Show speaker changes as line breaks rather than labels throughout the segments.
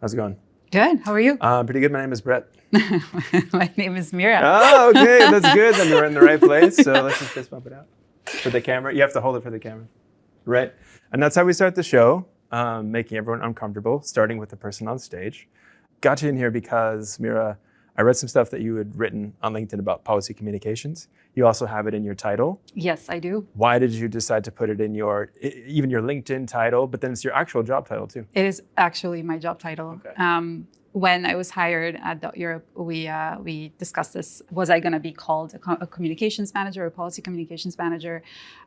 How's it going?
Good. How are you?
Pretty good. My name is Brett.
My name is Mira.
Oh, okay. That's good. Then we're in the right place. So let's just fist bump it out for the camera. You have to hold it for the camera. Right. And that's how we start the show, making everyone uncomfortable, starting with the person on stage. Got you in here because, Mira, I read some stuff that you had written on LinkedIn about policy communications. You also have it in your title.
Yes, I do.
Why did you decide to put it in even your LinkedIn title, but then it's your actual job title too?
It is actually my job title.
Okay.
When I was hired at Europe, we discussed this. Was I going to be called a communications manager or a policy communications manager?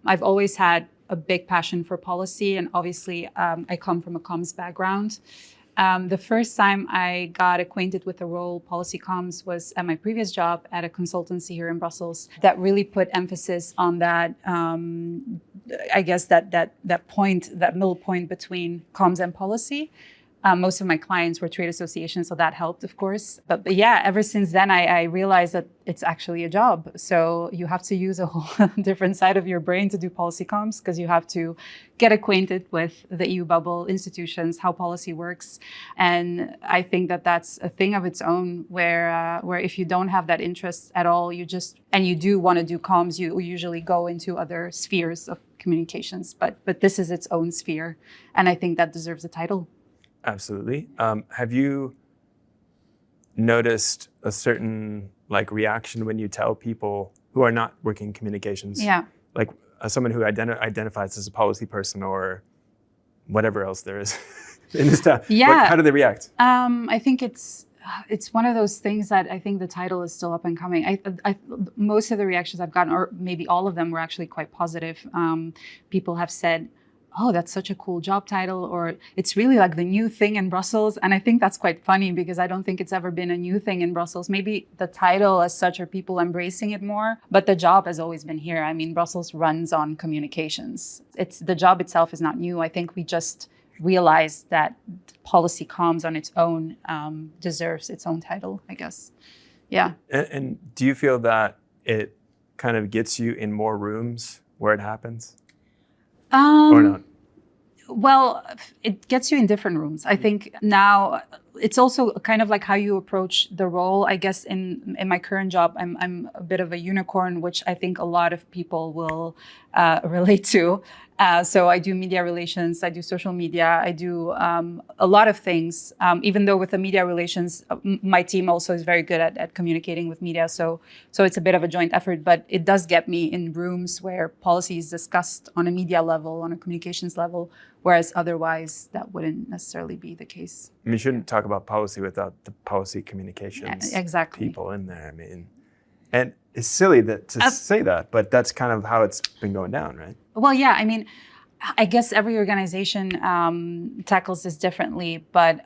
I've always had a big passion for policy, and obviously I come from a comms background. The first time I got acquainted with the role policy comms was at my previous job at a consultancy here in Brussels that really put emphasis on that, I guess that middle point between comms and policy. Most of my clients were trade associations, so that helped, of course. But yeah, ever since then, I realized that it's actually a job. So you have to use a whole different side of your brain to do policy comms, because you have to get acquainted with the EU bubble, institutions, how policy works. And I think that that's a thing of its own, where if you don't have that interest at all, and you do want to do comms, you usually go into other spheres of communications. But this is its own sphere. And I think that deserves a title.
Absolutely. Have you noticed a certain reaction when you tell people who are not working communications?
Yeah.
Like someone who identifies as a policy person or whatever else there is in this town.
Yeah.
How do they react?
I think it's one of those things that I think the title is still up and coming. Most of the reactions I've gotten, or maybe all of them, were actually quite positive. People have said, "Oh, that's such a cool job title," or "It's really like the new thing in Brussels." And I think that's quite funny, because I don't think it's ever been a new thing in Brussels. Maybe the title as such, are people embracing it more, but the job has always been here. I mean, Brussels runs on communications. The job itself is not new. I think we just realized that policy comms on its own deserves its own title, I guess. Yeah.
And do you feel that it kind of gets you in more rooms where it happens? Or not?
Well, it gets you in different rooms. I think now it's also kind of like how you approach the role. I guess in my current job, I'm a bit of a unicorn, which I think a lot of people will relate to. So I do media relations, I do social media, I do a lot of things. Even though with the media relations, my team also is very good at communicating with media. So it's a bit of a joint effort, but it does get me in rooms where policy is discussed on a media level, on a communications level, whereas otherwise that wouldn't necessarily be the case.
I mean, you shouldn't talk about policy without the policy communications people in there. I mean, and it's silly to say that, but that's kind of how it's been going down, right?
Well, yeah, I mean, I guess every organization tackles this differently, but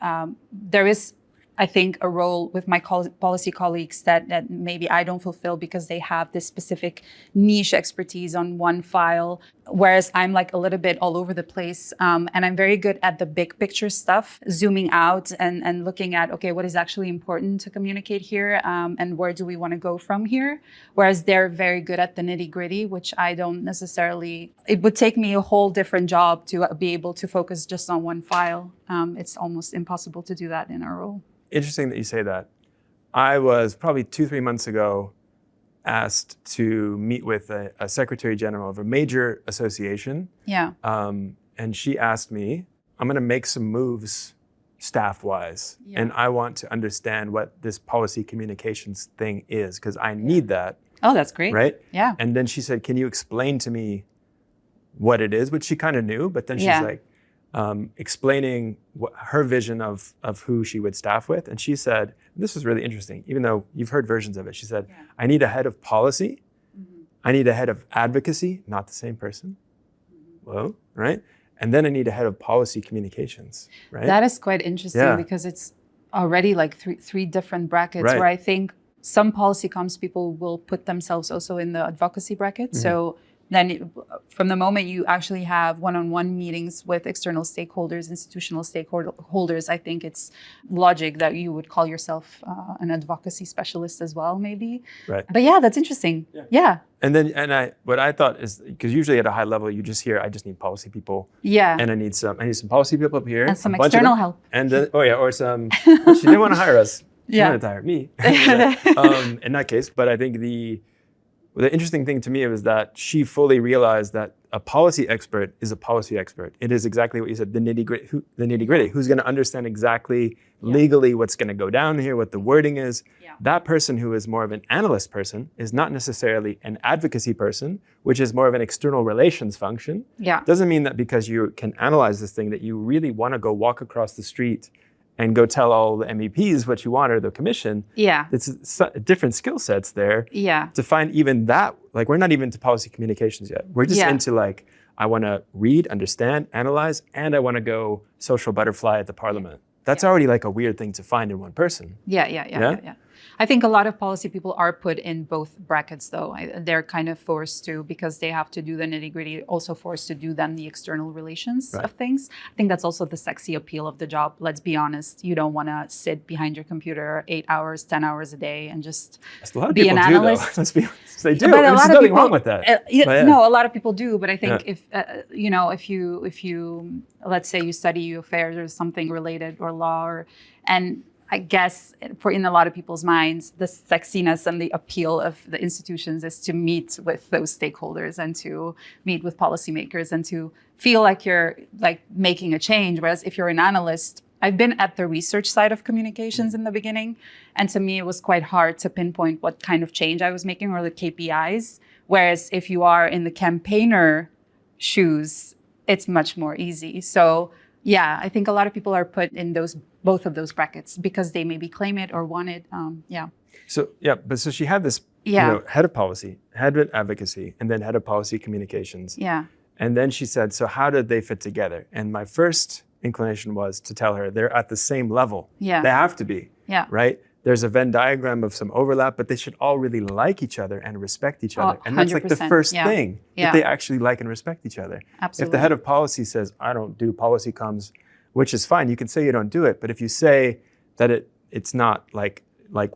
there is, I think, a role with my policy colleagues that maybe I don't fulfill, because they have this specific niche expertise on one file, whereas I'm like a little bit all over the place. And I'm very good at the big picture stuff, zooming out and looking at, okay, what is actually important to communicate here, and where do we want to go from here? Whereas they're very good at the nitty gritty, which I don't necessarily. It would take me a whole different job to be able to focus just on one file. It's almost impossible to do that in our role.
Interesting that you say that. I was probably 2-3 months ago asked to meet with a secretary general of a major association.
Yeah.
And she asked me, I'm going to make some moves staff-wise. Yeah. And I want to understand what this policy communications thing is, because I need that.
Oh, that's great.
Right?
Yeah.
And then she said, can you explain to me what it is? Which she kind of knew, but then she's like, explaining her vision of who she would staff with. And she said, this was really interesting, even though you've heard versions of it. She said, I need a head of policy. Mm-hmm. I need a head of advocacy, not the same person. Mm-hmm. Whoa, right? And then I need a head of policy communications, right?
That is quite interesting, because it's already like three different brackets,
right,
where I think some policy comms people will put themselves also in the advocacy bracket. Mm-hmm. So then from the moment you actually have one-on-one meetings with external stakeholders, institutional stakeholders, I think it's logic that you would call yourself an advocacy specialist as well, maybe.
Right.
But yeah, that's interesting. Yeah.
And what I thought is, because usually at a high level you just hear, I just need policy people.
Yeah.
And I need some policy people up here.
And some external help.
And then, or some, well, she didn't want to hire us. She wanted to hire me. In that case, but I think the interesting thing to me was that she fully realized that a policy expert is a policy expert. It is exactly what you said, the nitty-gritty. Who's going to understand exactly legally what's going to go down here, what the wording is. Yeah. That person who is more of an analyst person is not necessarily an advocacy person, which is more of an external relations function. Yeah. Doesn't mean that because you can analyze this thing that you really want to go walk across the street and go tell all the MEPs what you want, or the commission. Yeah. It's different skill sets there. Yeah. To find even that, like, we're not even to policy communications yet. We're just into like, I want to read, understand, analyze, and I want to go social butterfly at the parliament. That's already like a weird thing to find in one person. Yeah. I think a lot of policy people are put in both brackets, though. They're kind of forced to, because they have to do the nitty-gritty, also forced to do then the external relations of things. I think that's also the sexy appeal of the job. Let's be honest. You don't want to sit behind your computer 8 hours, 10 hours a day and just be an analyst. Let's be honest. They do. There's nothing wrong with that.
No, a lot of people do. But I think if you, let's say you study affairs or something related, or law, and I guess in a lot of people's minds, the sexiness and the appeal of the institutions is to meet with those stakeholders and to meet with policymakers and to feel like you're like making a change. Whereas if you're an analyst, I've been at the research side of communications in the beginning. And to me, it was quite hard to pinpoint what kind of change I was making or the KPIs. Whereas if you are in the campaigner shoes, it's much more easy. So yeah, I think a lot of people are put in both of those brackets because they maybe claim it or want it. So
she had this head of policy, head of advocacy, and then head of policy communications. Yeah. And then she said, so how did they fit together? And my first inclination was to tell her they're at the same level. Yeah. They have to be. Yeah. Right? There's a Venn diagram of some overlap, but they should all really like each other and respect each other. And that's like the first thing, that they actually like and respect each other. Absolutely. If the head of policy says, I don't do policy comms, which is fine, you can say you don't do it. But if you say that it's not like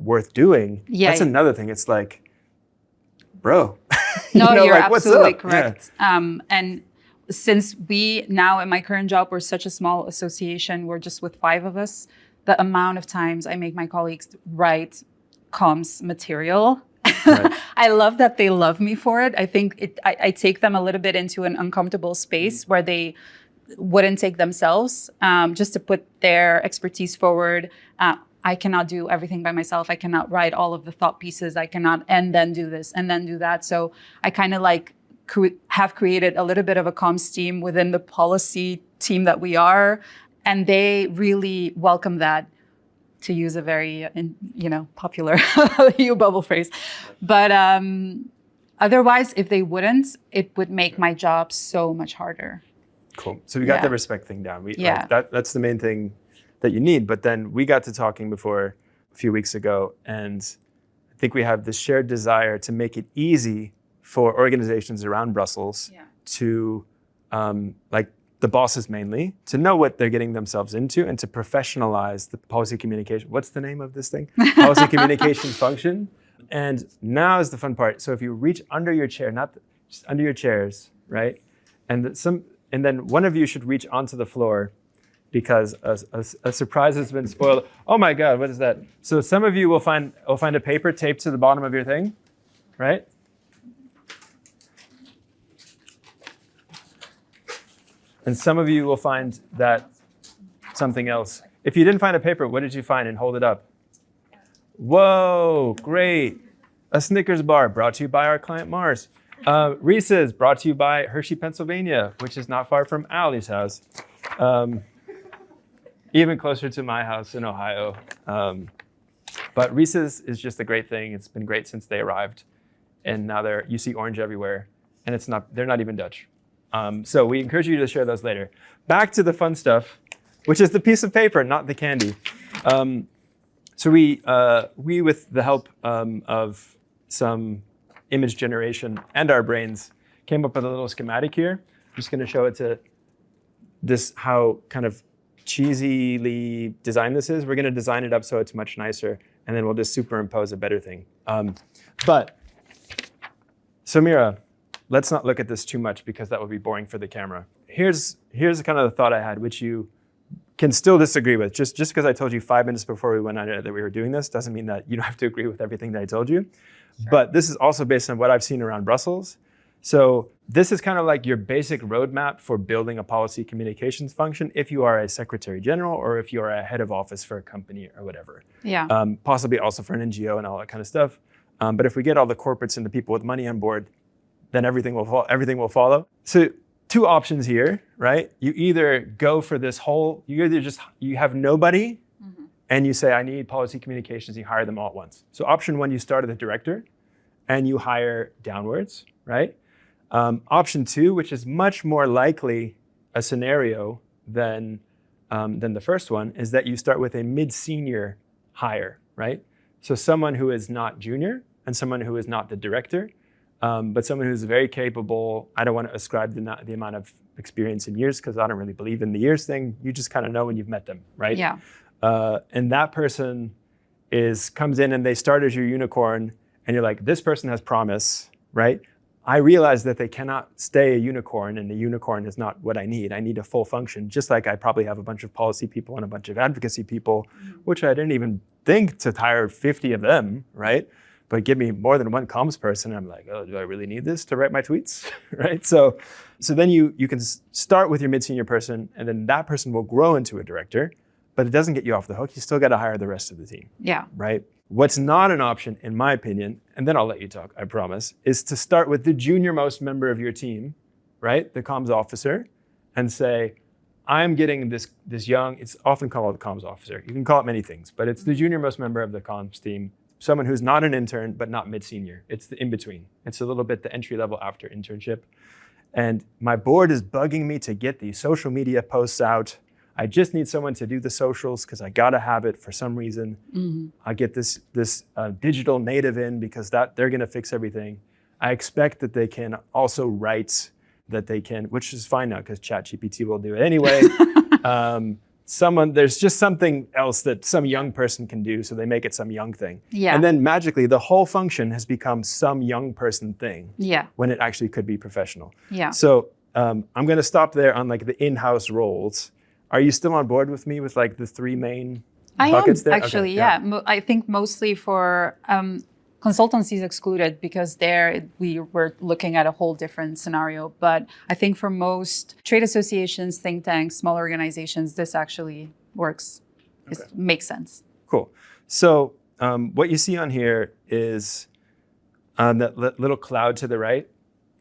worth doing, that's another thing. It's like, bro.
No, you're absolutely correct. Yeah. And since we now in my current job, we're such a small association, we're just with 5 of us, the amount of times I make my colleagues write comms material. Right. I love that they love me for it. I think I take them a little bit into an uncomfortable space where they wouldn't take themselves, just to put their expertise forward. I cannot do everything by myself. I cannot write all of the thought pieces. I cannot, and then do this, and then do that. So I kind of like have created a little bit of a comms team within the policy team that we are. And they really welcome that, to use a very, popular bubble phrase. But otherwise, if they wouldn't, it would make my job so much harder.
Cool. So we got the respect thing down. That's the main thing that you need. But then we got to talking before a few weeks ago, and I think we have this shared desire to make it easy for organizations around Brussels to, the bosses mainly, to know what they're getting themselves into and to professionalize the policy communication. What's the name of this thing? Policy communications function. And now is the fun part. So if you reach under your chair, just under your chairs, right? And then one of you should reach onto the floor because a surprise has been spoiled. Oh my God, what is that? So some of you will find a paper taped to the bottom of your thing, right? And some of you will find that something else. If you didn't find a paper, what did you find? And hold it up. Whoa, great. A Snickers bar brought to you by our client Mars. Reese's brought to you by Hershey, Pennsylvania, which is not far from Allie's house. Even closer to my house in Ohio. But Reese's is just a great thing. It's been great since they arrived. And now you see orange everywhere. And they're not even Dutch. So we encourage you to share those later. Back to the fun stuff, which is the piece of paper, not the candy. So we, with the help of some image generation and our brains, came up with a little schematic here. I'm just going to show it to this, how kind of cheesily designed this is. We're going to design it up so it's much nicer, and then we'll just superimpose a better thing. So Mira, let's not look at this too much because that would be boring for the camera. Here's kind of the thought I had, which you can still disagree with. Just because I told you 5 minutes before we went on it that we were doing this doesn't mean that you don't have to agree with everything that I told you. Sure. But this is also based on what I've seen around Brussels. So this is kind of like your basic roadmap for building a policy communications function if you are a secretary general or if you are a head of office for a company or whatever.
Yeah.
Possibly also for an NGO and all that kind of stuff. But if we get all the corporates and the people with money on board, then everything will follow. So 2 options here, right? You either go for this whole, you have nobody and you say, I need policy communications, you hire them all at once. So option 1, you start at the director and you hire downwards, right? Option 2, which is much more likely a scenario than the first one, is that you start with a mid-senior hire, right? So someone who is not junior and someone who is not the director, but someone who's very capable. I don't want to ascribe the amount of experience in years because I don't really believe in the years thing. You just kind of know when you've met them, right?
Yeah.
And that person comes in and they start as your unicorn and you're like, this person has promise, right? I realize that they cannot stay a unicorn and the unicorn is not what I need. I need a full function, just like I probably have a bunch of policy people and a bunch of advocacy people, which I didn't even think to hire 50 of them, right? But give me more than one comms person, I'm like, oh, do I really need this to write my tweets, right? So then you can start with your mid-senior person, and then that person will grow into a director, but it doesn't get you off the hook. You still got to hire the rest of the team, right? What's not an option, in my opinion, and then I'll let you talk, I promise, is to start with the junior most member of your team, right? The comms officer, and say, I'm getting this young, it's often called a comms officer. You can call it many things, but it's the junior most member of the comms team, someone who's not an intern, but not mid-senior. It's the in-between. It's a little bit the entry level after internship. And my board is bugging me to get these social media posts out. I just need someone to do the socials because I gotta have it for some reason. I get this digital native in because they're gonna fix everything. I expect that they can also write, that they can, which is fine now because ChatGPT will do it anyway. There's just something else that some young person can do, so they make it some young thing. Yeah. And then magically, the whole function has become some young person thing. Yeah. When it actually could be professional. Yeah. So I'm going to stop there on like the in-house roles. Are you still on board with me with like the 3 main buckets there?
Actually, okay, yeah. I think mostly for consultancies excluded because there we were looking at a whole different scenario. But I think for most trade associations, think tanks, small organizations, this actually works. Okay. It makes sense.
Cool. So what you see on here is that little cloud to the right,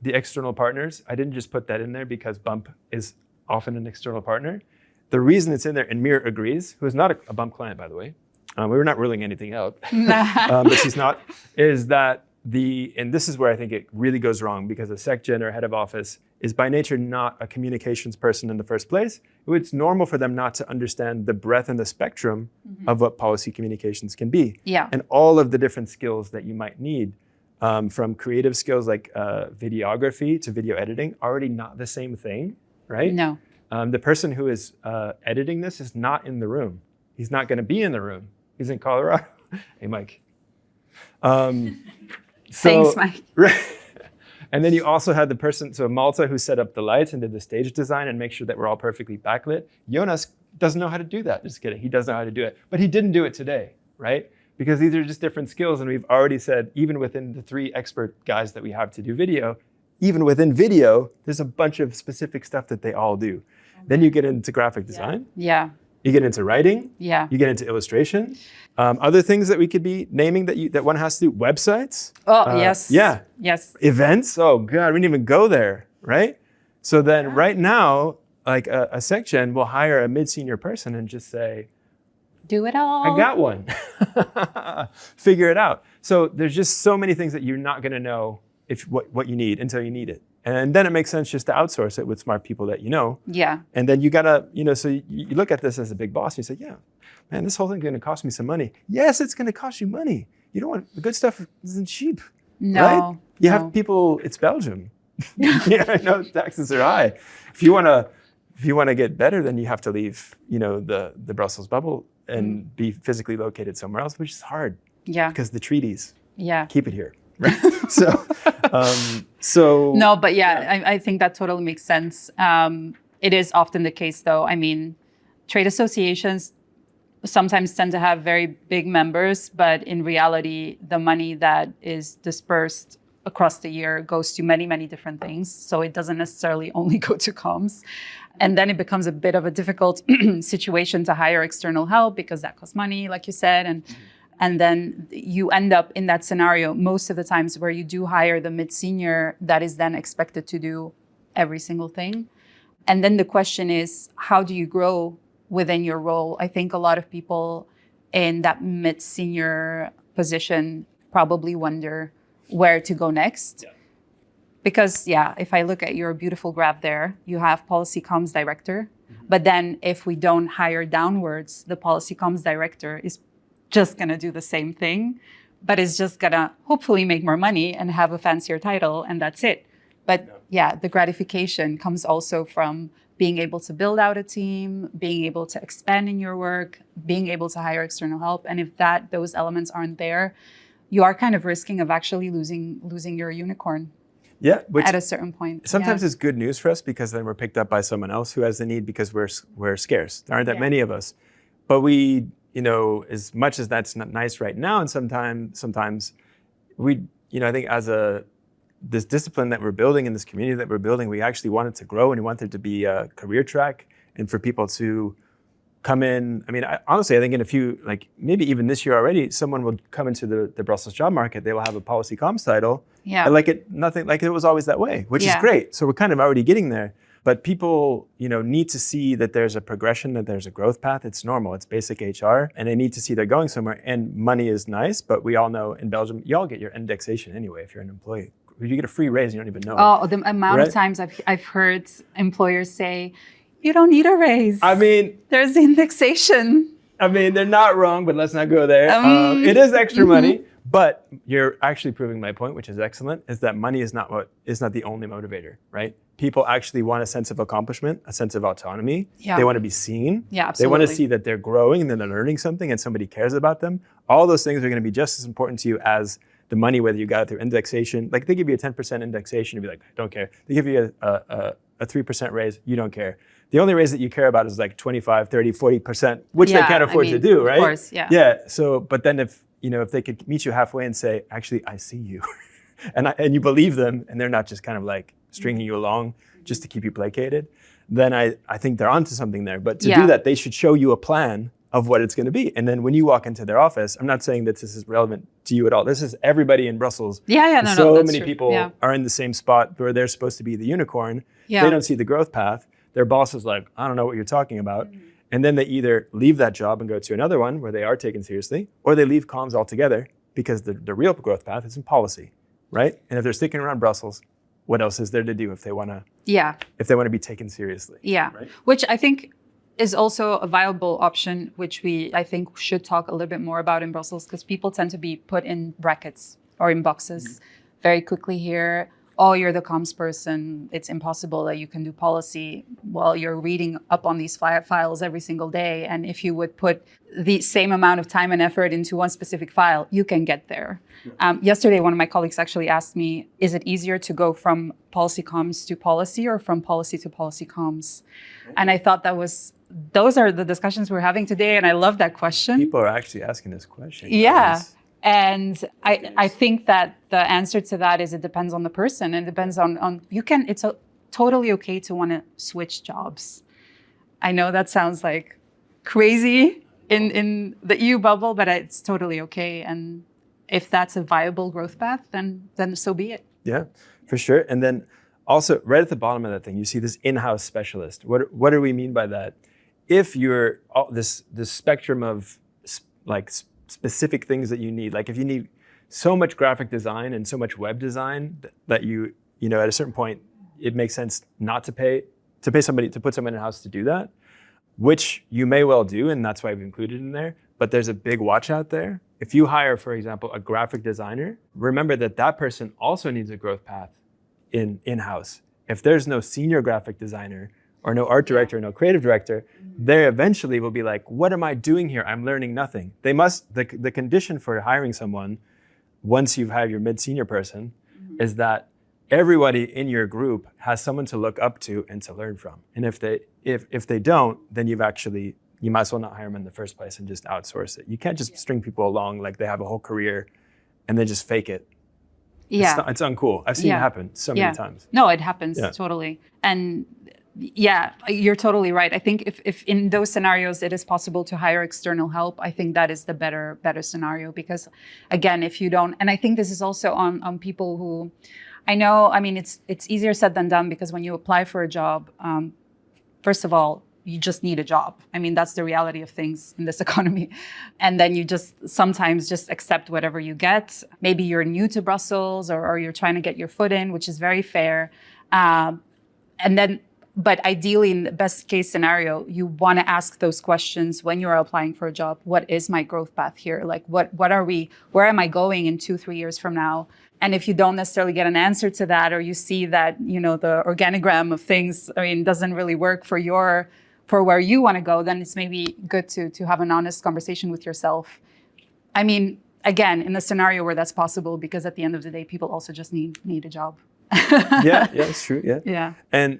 the external partners. I didn't just put that in there because Bump is often an external partner. The reason it's in there, and Mira agrees, who is not a Bump client, by the way, we were not ruling anything out, but she's not, is that and this is where I think it really goes wrong because a sec gen or head of office is by nature not a communications person in the first place. It's normal for them not to understand the breadth and the spectrum of what policy communications can be. Yeah. And all of the different skills that you might need, from creative skills like videography to video editing, already not the same thing, right? No. The person who is editing this is not in the room. He's not going to be in the room. He's in Colorado. Hey, Mike.
Thanks, Mike.
Right. And then you also had the person, so Malta, who set up the lights and did the stage design and make sure that we're all perfectly backlit. Jonas doesn't know how to do that. Just kidding. He doesn't know how to do it. But he didn't do it today, right? Because these are just different skills. And we've already said, even within the 3 expert guys that we have to do video, even within video, there's a bunch of specific stuff that they all do. Then you get into graphic design. Yeah. You get into writing. Yeah. You get into illustration. Other things that we could be naming that one has to do, websites.
Oh, yes.
Yeah.
Yes.
Events. Oh, God, we didn't even go there, right? So then right now, like a section will hire a mid-senior person and just say,
do it all.
I got one. Figure it out. So there's just so many things that you're not going to know what you need until you need it. And then it makes sense just to outsource it with smart people that you know. Yeah. And then you gotta, so you look at this as a big boss and you say, yeah, man, this whole thing's gonna cost me some money. Yes, it's gonna cost you money. You don't want, the good stuff isn't cheap. No. Right? You have people, it's Belgium. Yeah, I know taxes are high. If you want to get better, then you have to leave, the Brussels bubble and be physically located somewhere else, which is hard.
Yeah.
Because the treaties
Yeah.
keep it here. Right. So
No, but I think that totally makes sense. It is often the case, though. I mean, trade associations sometimes tend to have very big members, but in reality, the money that is dispersed across the year goes to many, many different things. So it doesn't necessarily only go to comms. And then it becomes a bit of a difficult situation to hire external help because that costs money, like you said. And then you end up in that scenario most of the times where you do hire the mid-senior that is then expected to do every single thing. And then the question is, how do you grow within your role? I think a lot of people in that mid-senior position probably wonder where to go next. Yeah. Because, if I look at your beautiful graph there, you have policy comms director. Mm-hmm. But then if we don't hire downwards, the policy comms director is just going to do the same thing, but is just going to hopefully make more money and have a fancier title, and that's it. But the gratification comes also from being able to build out a team, being able to expand in your work, being able to hire external help. And if those elements aren't there, you are kind of risking of actually losing your unicorn.
Yeah, which
at a certain point.
Sometimes it's good news for us because then we're picked up by someone else who has the need because we're scarce. There aren't that many of us. But we, as much as that's not nice right now, and sometimes we, I think as this discipline that we're building in this community that we're building, we actually want it to grow and we want there to be a career track and for people to come in. I mean, honestly, I think in a few, like maybe even this year already, someone will come into the Brussels job market. They will have a policy comms title.
Yeah.
And nothing like it was always that way, which is great. So we're kind of already getting there. But people, need to see that there's a progression, that there's a growth path. It's normal. It's basic HR. And they need to see they're going somewhere. And money is nice, but we all know in Belgium, you all get your indexation anyway if you're an employee. You get a free raise, you don't even know it.
Oh, the amount of times I've heard employers say, you don't need a raise.
I mean,
there's indexation.
I mean, they're not wrong, but let's not go there. It is extra money, but you're actually proving my point, which is excellent, is that money is not the only motivator, right? People actually want a sense of accomplishment, a sense of autonomy. Yeah. They want to be seen.
Yeah, absolutely.
They want to see that they're growing and that they're learning something and somebody cares about them. All those things are going to be just as important to you as the money, whether you got it through indexation. Like they give you a 10% indexation, you'd be like, I don't care. They give you a 3% raise, you don't care. The only raise that you care about is like 25, 30, 40%, which they can't afford to do, right?
Of course, yeah.
Yeah, so, but then if they could meet you halfway and say, actually, I see you, and you believe them, and they're not just kind of like stringing you along just to keep you placated, then I think they're onto something there. But to do that, they should show you a plan of what it's going to be. And then when you walk into their office, I'm not saying that this is relevant to you at all. This is everybody in Brussels. So many people are in the same spot where they're supposed to be the unicorn. Yeah. They don't see the growth path. Their boss is like, I don't know what you're talking about. Mm-hmm. And then they either leave that job and go to another one where they are taken seriously, or they leave comms altogether because the real growth path is in policy, right? And if they're sticking around Brussels, what else is there to do if they want to be taken seriously? Yeah, right?
Which I think is also a viable option, which I think should talk a little bit more about in Brussels, because people tend to be put in brackets or in boxes very quickly here. Oh, you're the comms person. It's impossible that you can do policy. Well, you're reading up on these files every single day. And if you would put the same amount of time and effort into one specific file, you can get there. Yesterday, one of my colleagues actually asked me, is it easier to go from policy comms to policy or from policy to policy comms? And I thought those are the discussions we're having today. And I love that question.
People are actually asking this question.
Yeah. And I think that the answer to that is it depends on the person. And it depends on it's totally okay to want to switch jobs. I know that sounds like crazy in the EU bubble, but it's totally okay. And if that's a viable growth path, then so be it.
Yeah, for sure. And then also right at the bottom of that thing, you see this in-house specialist. What do we mean by that? If you're this spectrum of specific things that you need, like if you need so much graphic design and so much web design that you at a certain point, it makes sense not to put someone in-house to do that, which you may well do, and that's why we've included in there. But there's a big watch out there. If you hire, for example, a graphic designer, remember that person also needs a growth path in-house. If there's no senior graphic designer or no art director, no creative director, they eventually will be like, what am I doing here? I'm learning nothing. The condition for hiring someone, once you have your mid-senior person, is that everybody in your group has someone to look up to and to learn from. And if they don't, then you might as well not hire them in the first place and just outsource it. You can't just string people along like they have a whole career and then just fake it.
Yeah.
It's uncool. I've seen it happen so many times.
No, it happens totally. And yeah, you're totally right. I think if in those scenarios it is possible to hire external help, I think that is the better scenario, because again, if you don't, and I think this is also on people who, it's easier said than done, because when you apply for a job, first of all, you just need a job. I mean, that's the reality of things in this economy. And then you sometimes just accept whatever you get. Maybe you're new to Brussels or you're trying to get your foot in, which is very fair. But ideally, in the best case scenario, you want to ask those questions when you're applying for a job. What is my growth path here? Like, where am I going in 2-3 years from now? And if you don't necessarily get an answer to that, or you see that, the organogram of things, doesn't really work for where you want to go, then it's maybe good to have an honest conversation with yourself. Again, in the scenario where that's possible, because at the end of the day, people also just need a job.
yeah, it's true.
Yeah.
And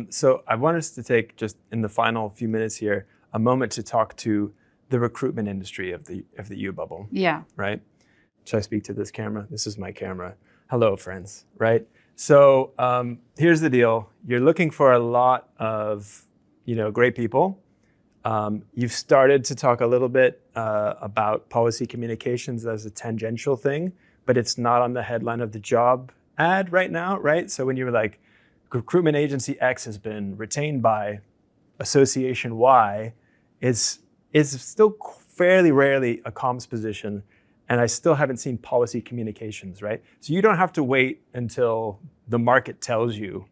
so I want us to take, just in the final few minutes here, a moment to talk to the recruitment industry of the U bubble.
Yeah.
Right. Should I speak to this camera? This is my camera. Hello, friends. Right. So here's the deal. You're looking for a lot of great people. You've started to talk a little bit about policy communications as a tangential thing, but it's not on the headline of the job ad right now, right? So when you were like, recruitment agency X has been retained by association Y, is still fairly rarely a comms position, and I still haven't seen policy communications, right? So you don't have to wait until the market tells you,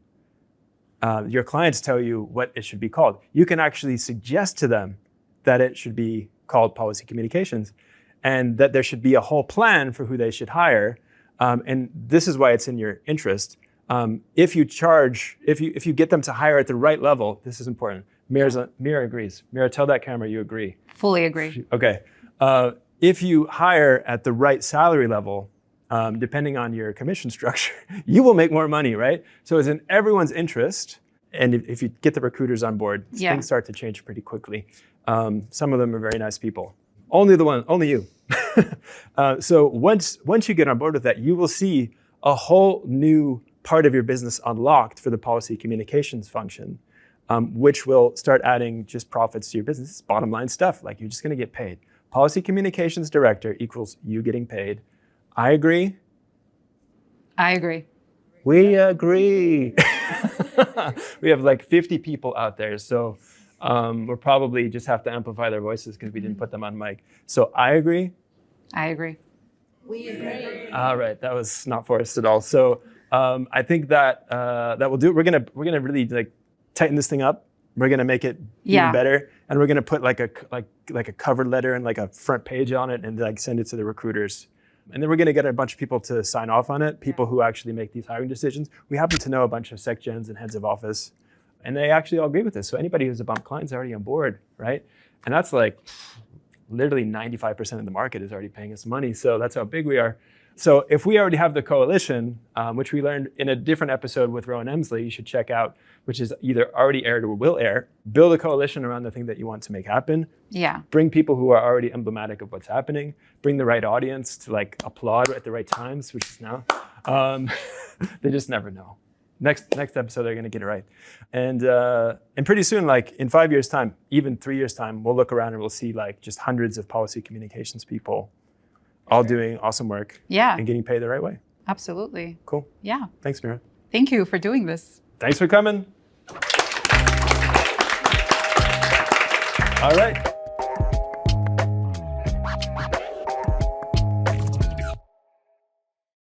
your clients tell you what it should be called. You can actually suggest to them that it should be called policy communications, and that there should be a whole plan for who they should hire. And this is why it's in your interest. If you get them to hire at the right level, this is important. Mira agrees. Mira, tell that camera you agree.
Fully agree.
Okay. If you hire at the right salary level, depending on your commission structure, you will make more money, right? So it's in everyone's interest. And if you get the recruiters on board, things start to change pretty quickly. Some of them are very nice people. Only you. So once you get on board with that, you will see a whole new part of your business unlocked for the policy communications function, which will start adding just profits to your business. It's bottom line stuff, like you're just going to get paid. Policy communications director equals you getting paid. I agree. We agree. We have like 50 people out there, so we'll probably just have to amplify their voices because we didn't put them on mic. So I agree.
We agree.
All right, that was not forced at all. So I think that will do it. We're gonna really like tighten this thing up. We're gonna make it even better, and we're gonna put like a cover letter and like a front page on it, and like send it to the recruiters. And then we're gonna get a bunch of people to sign off on it. People who actually make these hiring decisions. We happen to know a bunch of secgens and heads of office, and they actually all agree with this. So anybody who's a bump client is already on board, right? And that's like literally 95% of the market is already paying us money. So that's how big we are. So if we already have the coalition, which we learned in a different episode with Rowan Emsley, you should check out, which is either already aired or will air, build a coalition around the thing that you want to make happen.
Yeah.
Bring people who are already emblematic of what's happening. Bring the right audience to like applaud at the right times, which is now. They just never know. Next episode, they're gonna get it right. And pretty soon, like in 5 years' time, even 3 years' time, we'll look around and we'll see like just hundreds of policy communications people all doing awesome work and getting paid the right way.
Absolutely.
Cool.
Yeah.
Thanks, Mira.
Thank you for doing this.
Thanks for coming. All right.